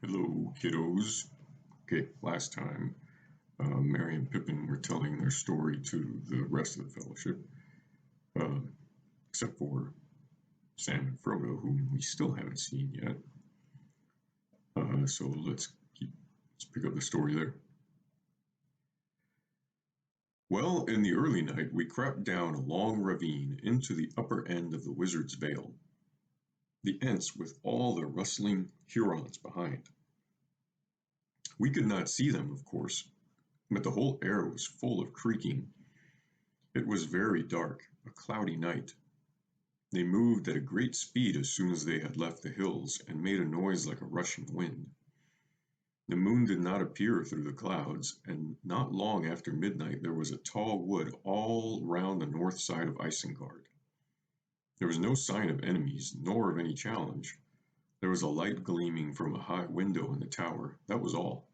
Hello, kiddos. Okay, last time Merry and Pippin were telling their story to the rest of the fellowship, uh, except for Sam and Frodo, whom we still haven't seen yet. So let's pick up the story there. Well, in the early night, we crept down a long ravine into the upper end of the Wizard's Vale, the Ents with all their rustling Hurons behind. We could not see them, of course, but the whole air was full of creaking. It was very dark, a cloudy night. They moved at a great speed as soon as they had left the hills, and made a noise like a rushing wind. The moon did not appear through the clouds, and not long after midnight there was a tall wood all round the north side of Isengard. There was no sign of enemies, nor of any challenge. There was a light gleaming from a high window in the tower, that was all.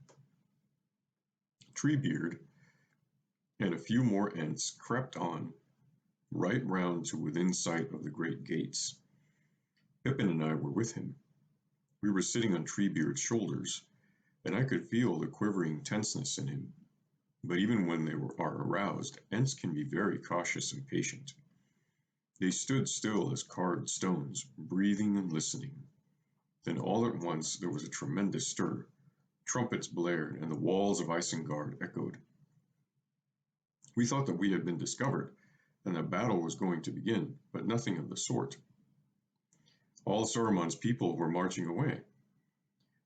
Treebeard and a few more Ents crept on, right round to within sight of the great gates. Pippin and I were with him. We were sitting on Treebeard's shoulders, and I could feel the quivering tenseness in him. But even when they are aroused, Ents can be very cautious and patient. They stood still as carved stones, breathing and listening. Then all at once there was a tremendous stir. Trumpets blared, and the walls of Isengard echoed. We thought that we had been discovered, and that battle was going to begin, but nothing of the sort. All Saruman's people were marching away.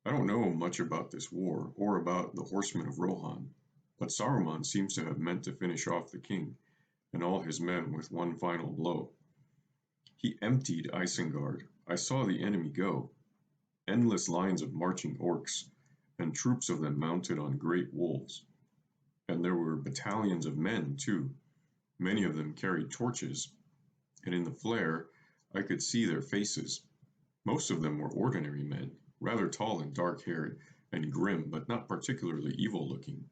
I don't know much about this war, or about the horsemen of Rohan, but Saruman seems to have meant to finish off the king and all his men with one final blow. He emptied Isengard. I saw the enemy go. Endless lines of marching orcs, and troops of them mounted on great wolves. And there were battalions of men, too. Many of them carried torches, and in the flare I could see their faces. Most of them were ordinary men, rather tall and dark-haired, and grim, but not particularly evil-looking.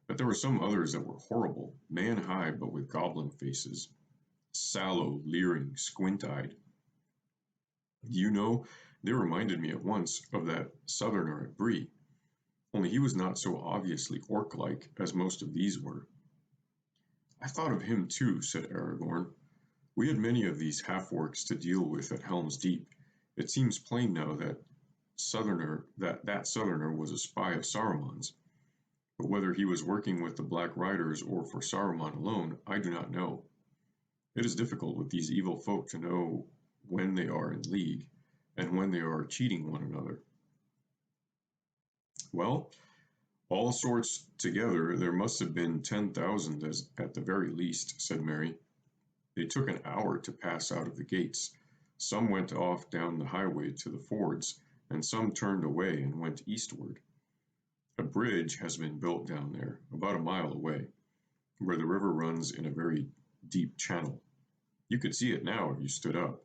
But there were some others that were horrible, man-high but with goblin faces, sallow, leering, squint-eyed. Do you know, they reminded me at once of that southerner at Bree, only he was not so obviously orc-like as most of these were. I thought of him too, said Aragorn. We had many of these half-orcs to deal with at Helm's Deep. It seems plain now that southerner was a spy of Saruman's. But whether he was working with the Black Riders or for Saruman alone, I do not know. It is difficult with these evil folk to know when they are in league, and when they are cheating one another. Well, all sorts together, there must have been 10,000 at the very least, said Merry. They took an hour to pass out of the gates. Some went off down the highway to the fords, and some turned away and went eastward. A bridge has been built down there, about a mile away, where the river runs in a very deep channel. You could see it now if you stood up.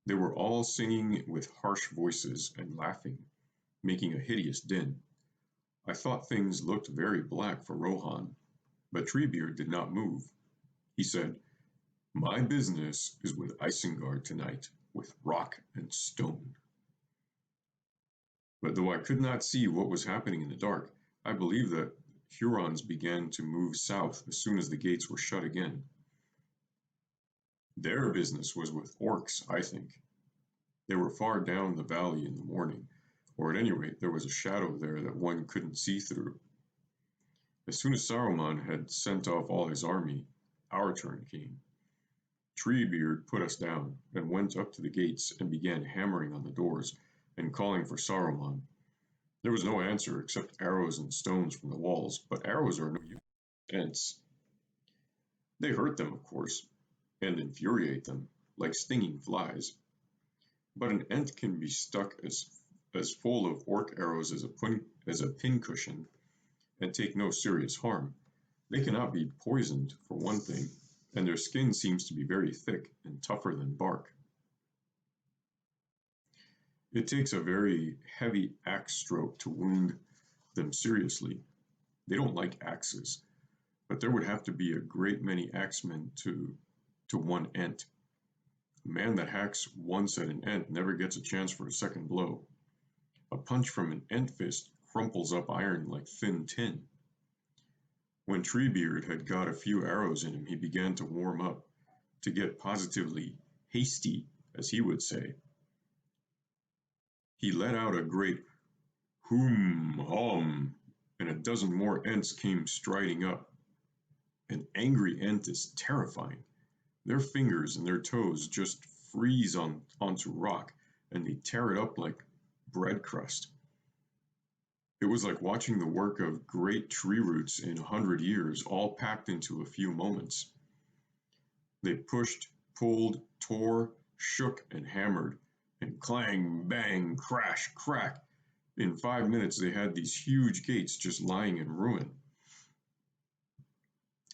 They were all singing with harsh voices and laughing, making a hideous din. I thought things looked very black for Rohan, but Treebeard did not move. He said, My business is with Isengard tonight, with rock and stone. But though I could not see what was happening in the dark, I believe that Hurons began to move south as soon as the gates were shut again. Their business was with orcs, I think. They were far down the valley in the morning, or at any rate there was a shadow there that one couldn't see through. As soon as Saruman had sent off all his army, our turn came. Treebeard put us down, and went up to the gates and began hammering on the doors and calling for Saruman. There was no answer except arrows and stones from the walls, but arrows are no use to Ents. They hurt them, of course, and infuriate them, like stinging flies. But an Ent can be stuck as full of orc arrows as a pincushion, and take no serious harm. They cannot be poisoned, for one thing, and their skin seems to be very thick and tougher than bark. It takes a very heavy axe stroke to wound them seriously. They don't like axes, but there would have to be a great many axemen to one Ent. A man that hacks once at an Ent never gets a chance for a second blow. A punch from an Ent fist crumples up iron like thin tin. When Treebeard had got a few arrows in him, he began to warm up, to get positively hasty, as he would say. He let out a great hum, and a dozen more Ents came striding up. An angry Ent is terrifying. Their fingers and their toes just freeze onto rock, and they tear it up like bread crust. It was like watching the work of great tree roots in 100 years, all packed into a few moments. They pushed, pulled, tore, shook, and hammered, and clang, bang, crash, crack. In 5 minutes, they had these huge gates just lying in ruin.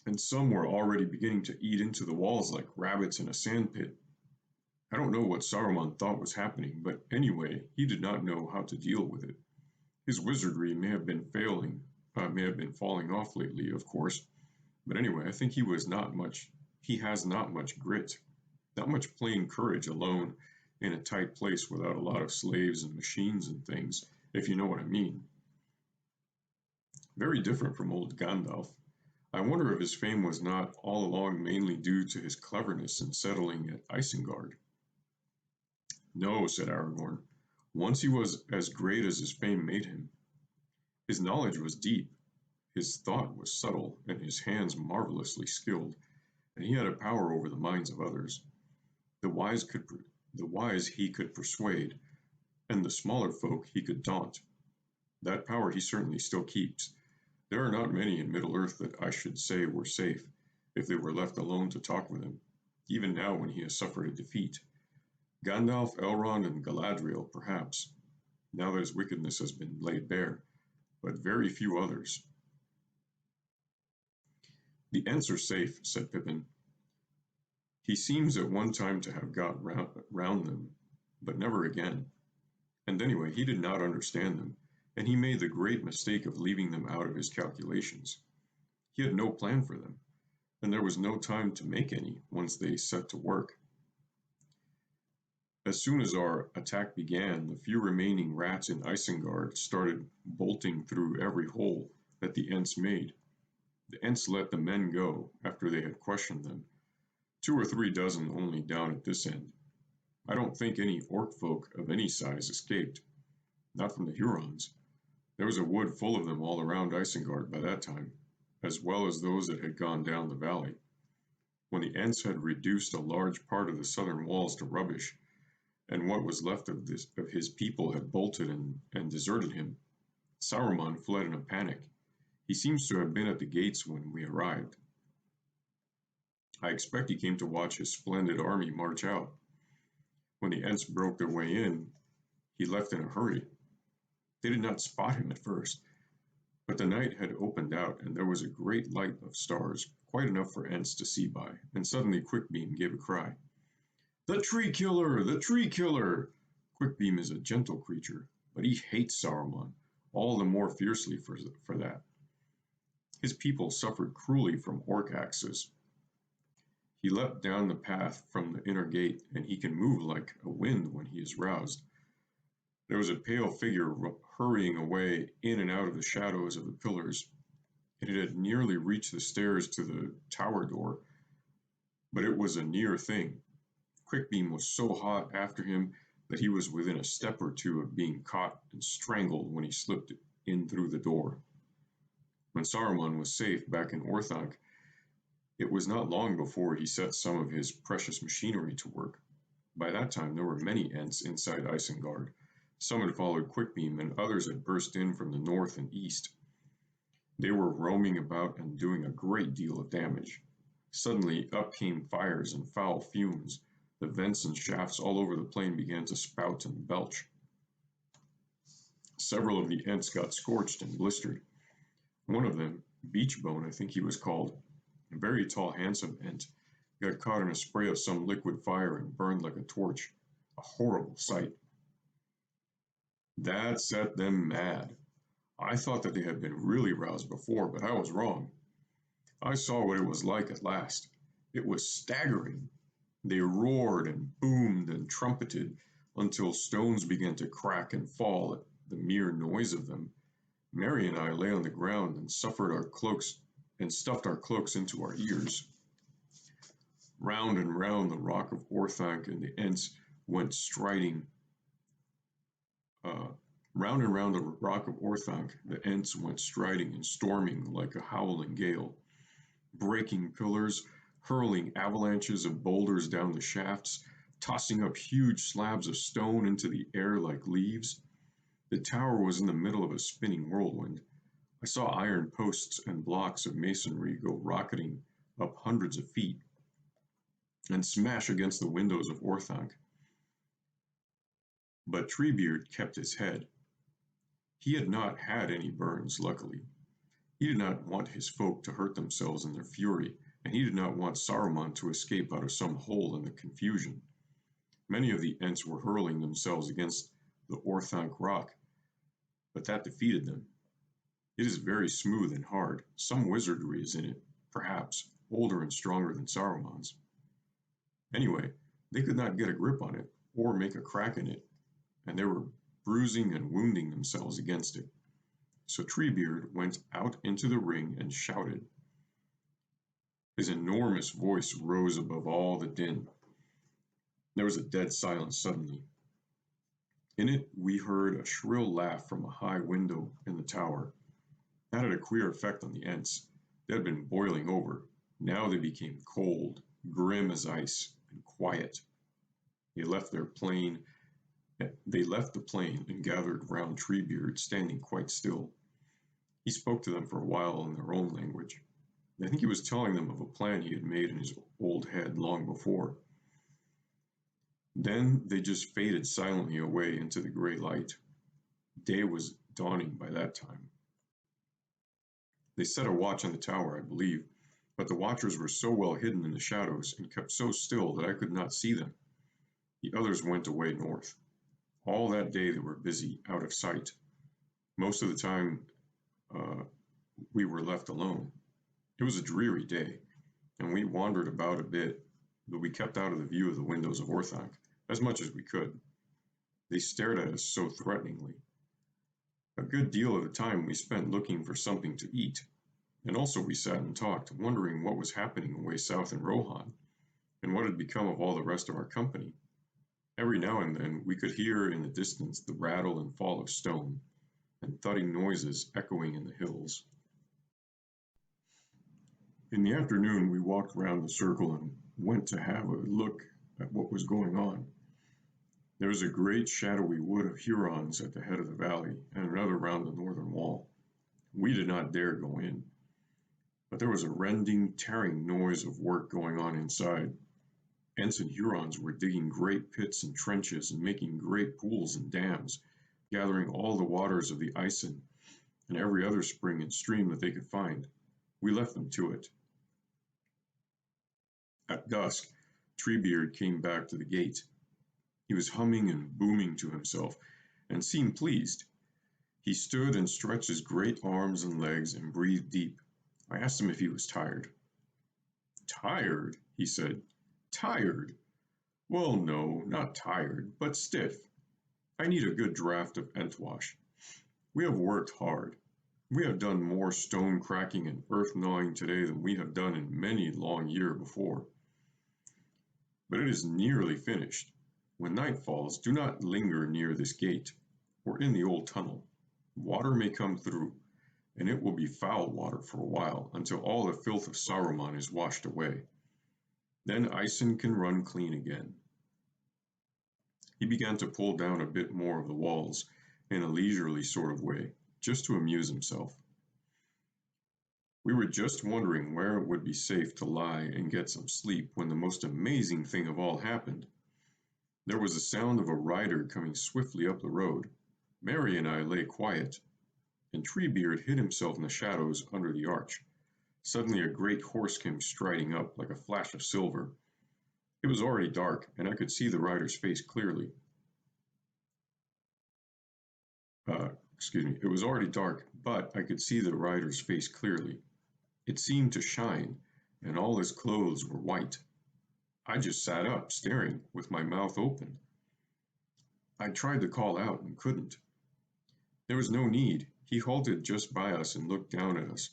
And some were already beginning to eat into the walls like rabbits in a sandpit. I don't know what Saruman thought was happening, but anyway, he did not know how to deal with it. His wizardry may have been falling off lately, of course, but anyway, I think he has not much grit, not much plain courage alone in a tight place without a lot of slaves and machines and things, if you know what I mean. Very different from old Gandalf. I wonder if his fame was not all along mainly due to his cleverness in settling at Isengard. No, said Aragorn. Once he was as great as his fame made him. His knowledge was deep, his thought was subtle, and his hands marvelously skilled, and he had a power over the minds of others. The wise he could persuade, and the smaller folk he could daunt. That power he certainly still keeps. There are not many in Middle-earth that I should say were safe, if they were left alone to talk with him, even now when he has suffered a defeat. Gandalf, Elrond, and Galadriel, perhaps, now that his wickedness has been laid bare, but very few others. The Ents are safe, said Pippin. He seems at one time to have got round them, but never again. And anyway, he did not understand them, and he made the great mistake of leaving them out of his calculations. He had no plan for them, and there was no time to make any once they set to work. As soon as our attack began, the few remaining rats in Isengard started bolting through every hole that the Ents made. The Ents let the men go after they had questioned them, 2 or 3 dozen only down at this end. I don't think any orc folk of any size escaped, not from the Hurons. There was a wood full of them all around Isengard by that time, as well as those that had gone down the valley. When the Ents had reduced a large part of the southern walls to rubbish, and what was left of his people had bolted and deserted him, Saruman fled in a panic. He seems to have been at the gates when we arrived. I expect he came to watch his splendid army march out. When the Ents broke their way in, he left in a hurry. They did not spot him at first, but the night had opened out, and there was a great light of stars, quite enough for Ents to see by, and suddenly Quickbeam gave a cry. The Tree Killer! The Tree Killer! Quickbeam is a gentle creature, but he hates Saruman, all the more fiercely for that. His people suffered cruelly from orc axes. He leapt down the path from the inner gate, and he can move like a wind when he is roused. There was a pale figure hurrying away in and out of the shadows of the pillars. It had nearly reached the stairs to the tower door, but it was a near thing. Quickbeam was so hot after him that he was within a step or two of being caught and strangled when he slipped in through the door. When Saruman was safe back in Orthanc, it was not long before he set some of his precious machinery to work. By that time there were many Ents inside Isengard. Some had followed Quickbeam, and others had burst in from the north and east. They were roaming about and doing a great deal of damage. Suddenly up came fires and foul fumes. The vents and shafts all over the plain began to spout and belch. Several of the Ents got scorched and blistered. One of them, Beachbone I think he was called, a very tall, handsome Ent, got caught in a spray of some liquid fire and burned like a torch. A horrible sight. That set them mad. I thought that they had been really roused before, but I was wrong. I saw what it was like at last. It was staggering. They roared and boomed and trumpeted until stones began to crack and fall the mere noise of them, Mary and I lay on the ground and stuffed our cloaks into our ears. Round and round the rock of Orthanc and the Ents went striding. Round and round the rock of Orthanc the Ents went striding and storming like a howling gale, breaking pillars, hurling avalanches of boulders down the shafts, tossing up huge slabs of stone into the air like leaves. The tower was in the middle of a spinning whirlwind. I saw iron posts and blocks of masonry go rocketing up hundreds of feet and smash against the windows of Orthanc. But Treebeard kept his head. He had not had any burns, luckily. He did not want his folk to hurt themselves in their fury, and he did not want Saruman to escape out of some hole in the confusion. Many of the Ents were hurling themselves against the Orthanc rock, but that defeated them. It is very smooth and hard. Some wizardry is in it, perhaps, older and stronger than Saruman's. Anyway, they could not get a grip on it, or make a crack in it, and they were bruising and wounding themselves against it. So Treebeard went out into the ring and shouted. His enormous voice rose above all the din. There was a dead silence suddenly. In it, we heard a shrill laugh from a high window in the tower. That had a queer effect on the Ents. They had been boiling over. Now they became cold, grim as ice, and quiet. They left the plane and gathered round Treebeard, standing quite still. He spoke to them for a while in their own language. I think he was telling them of a plan he had made in his old head long before. Then they just faded silently away into the gray light. Day was dawning by that time. They set a watch on the tower, I believe, but the watchers were so well hidden in the shadows and kept so still that I could not see them. The others went away north. All that day they were busy, out of sight. Most of the time, we were left alone. It was a dreary day, and we wandered about a bit, but we kept out of the view of the windows of Orthanc as much as we could. They stared at us so threateningly. A good deal of the time we spent looking for something to eat, and also we sat and talked, wondering what was happening away south in Rohan, and what had become of all the rest of our company. Every now and then we could hear in the distance the rattle and fall of stone, and thudding noises echoing in the hills. In the afternoon we walked round the circle and went to have a look at what was going on. There was a great shadowy wood of Hurons at the head of the valley, and another round the northern wall. We did not dare go in, but there was a rending, tearing noise of work going on inside. Ents and Hurons were digging great pits and trenches and making great pools and dams, gathering all the waters of the Isen and every other spring and stream that they could find. We left them to it. At dusk, Treebeard came back to the gate. He was humming and booming to himself, and seemed pleased. He stood and stretched his great arms and legs and breathed deep. I asked him if he was tired. Tired? He said. Tired? Well, no, not tired, but stiff. I need a good draught of Entwash. We have worked hard. We have done more stone cracking and earth gnawing today than we have done in many a long year before. But it is nearly finished. When night falls, do not linger near this gate, or in the old tunnel. Water may come through, and it will be foul water for a while, until all the filth of Saruman is washed away. Then Isen can run clean again. He began to pull down a bit more of the walls, in a leisurely sort of way, just to amuse himself. We were just wondering where it would be safe to lie and get some sleep when the most amazing thing of all happened. There was the sound of a rider coming swiftly up the road. Mary and I lay quiet, and Treebeard hid himself in the shadows under the arch. Suddenly a great horse came striding up like a flash of silver. It was already dark, and I could see the rider's face clearly. It was already dark, but I could see the rider's face clearly. It seemed to shine, and all his clothes were white. I just sat up, staring, with my mouth open. I tried to call out and couldn't. There was no need. He halted just by us and looked down at us.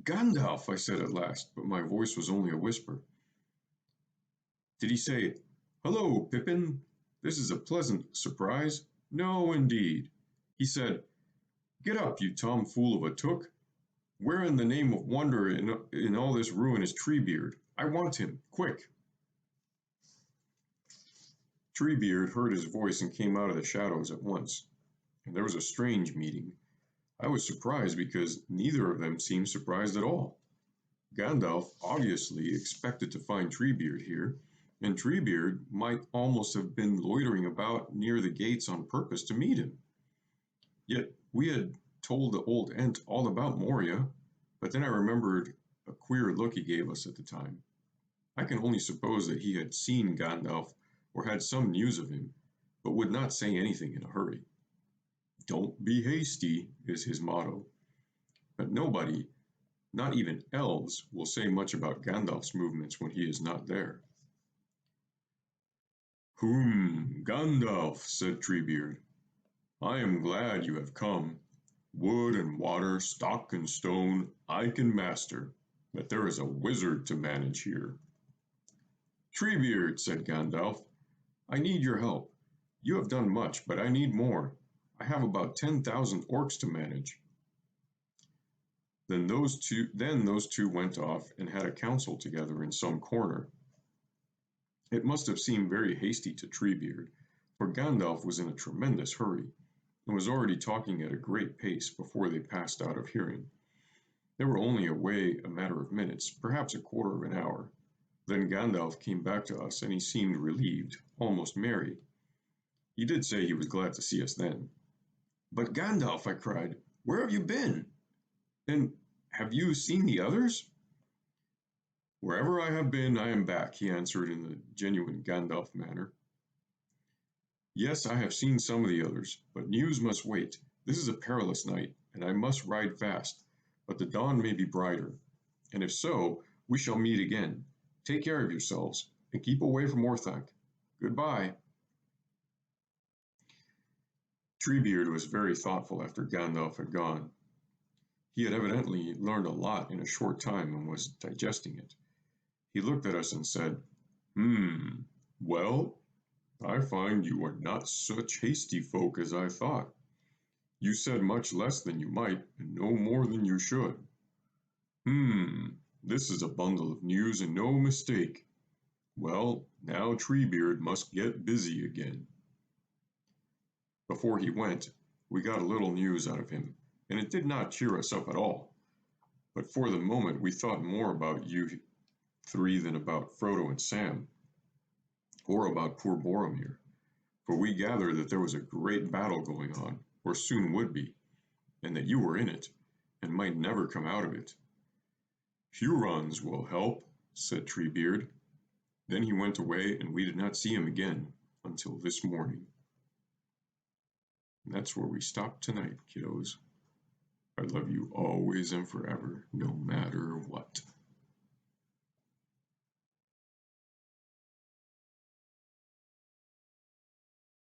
Gandalf, I said at last, but my voice was only a whisper. Did he say, Hello, Pippin? This is a pleasant surprise. No, indeed. He said, Get up, you tomfool of a Took. Where in the name of wonder in all this ruin is Treebeard? I want him, quick. Treebeard heard his voice and came out of the shadows at once, and there was a strange meeting. I was surprised because neither of them seemed surprised at all. Gandalf obviously expected to find Treebeard here, and Treebeard might almost have been loitering about near the gates on purpose to meet him. Yet we had told the old Ent all about Moria, but then I remembered a queer look he gave us at the time. I can only suppose that he had seen Gandalf or had some news of him, but would not say anything in a hurry. Don't be hasty is his motto. But nobody, not even elves, will say much about Gandalf's movements when he is not there. Gandalf, said Treebeard. I am glad you have come. Wood and water, stock and stone, I can master, but there is a wizard to manage here. Treebeard, said Gandalf, I need your help. You have done much, but I need more. I have about 10,000 orcs to manage. Then those two went off and had a council together in some corner. It must have seemed very hasty to Treebeard, for Gandalf was in a tremendous hurry, and was already talking at a great pace before they passed out of hearing. They were only away a matter of minutes, perhaps a quarter of an hour. Then Gandalf came back to us, and he seemed relieved, almost merry. He did say he was glad to see us then. But Gandalf, I cried, where have you been? And have you seen the others? Wherever I have been, I am back, he answered in the genuine Gandalf manner. Yes, I have seen some of the others, but news must wait. This is a perilous night, and I must ride fast, but the dawn may be brighter. And if so, we shall meet again. Take care of yourselves, and keep away from Orthanc. Goodbye. Treebeard was very thoughtful after Gandalf had gone. He had evidently learned a lot in a short time and was digesting it. He looked at us and said, Well, I find you are not such hasty folk as I thought. You said much less than you might, and no more than you should. This is a bundle of news and no mistake. Well, now Treebeard must get busy again. Before he went, we got a little news out of him, and it did not cheer us up at all. But for the moment we thought more about you three than about Frodo and Sam, or about poor Boromir, for we gathered that there was a great battle going on, or soon would be, and that you were in it, and might never come out of it. Hurons will help, said Treebeard. Then he went away, and we did not see him again until this morning. And that's where we stop tonight, kiddos. I love you always and forever, no matter what.